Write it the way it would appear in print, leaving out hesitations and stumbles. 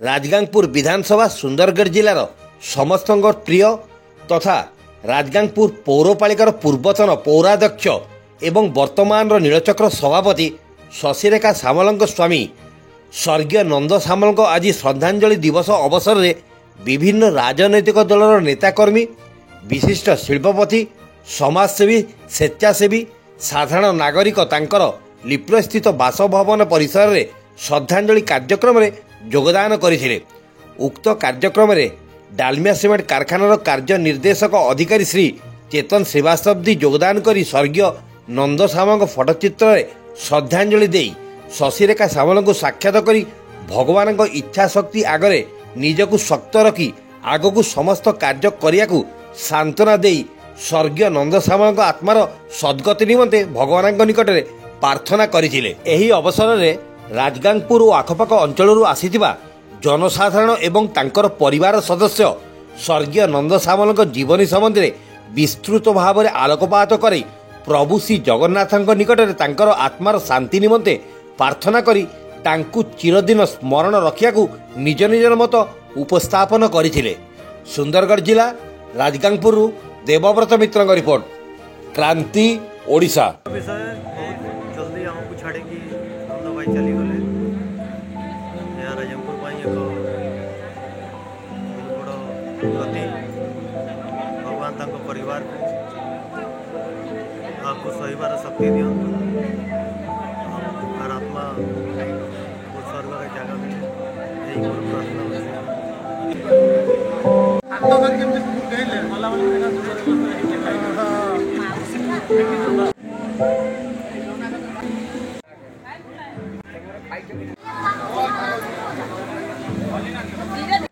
राजगांगपुर विधानसभा सुंदरगढ़ जिलार समस्त प्रिय तथा राजगांगपुर पौरपालिकार पूर्वतन पौराध्यक्ष एवं वर्तमान नीलचक्र सभापति शशिरेखा सामल स्वामी स्वर्गीय नंद सामल आज श्रद्धांजलि दिवस अवसर में विभिन्न राजनैतिक दलर नेताकर्मी विशिष्ट शिल्पपति समाजसेवी स्वेच्छासेवी साधारण नागरिक तांकर लिप्ल स्थित बासभवन परिसर में श्रद्धांजलि कार्यक्रम में योगदान करथिले। उक्त कार्यक्रम में डालमिया सिमेंट कारखानार कार्य निर्देशक अधिकारी श्री चेतन श्रीवास्तव योगदान करी स्वर्गीय नंद सामल फटोचित्र में श्रद्धांजलि दे शशिरेखा सामल को साक्षात करी भगवान इच्छा शक्ति आगरे निजकु शक्त रखी आगकू समस्त कार्य करियाकू सांत्वना दे स्वर्गीय नंद सामल आत्मार सद्गति निमंते भगवान निकट में प्रार्थना करथिले। एही अवसर में राजगांगपुर और आखपाख अंचल आसीथिबा जनसाधारण एवं तांकर परिवार सदस्य स्वर्गीय नंद सामल जीवनी संबंधी विस्तृत भाव में आलोकपात कर प्रभु श्री जगन्नाथ निकट में तांकर आत्मार शांति निमंते प्रार्थना करी तांकु चिरदिन स्मरण रखियाकू निज निजर मत उपस्थापन करथिले। सुंदरगढ़ जिला राजगांगपुर देवव्रत मित्र रिपोर्ट, क्रांति ओडिशा। विषय बहुत जल्दी हमको छाड़े कि नंद भाई चली गले यहाँ राजगांगपुर एक बहुत बड़ गति भगवान तांको परिवार को आपको सहीबार शक्ति दियंतु और आत्मा स्वर्ग जगह में यही प्रार्थना धीरे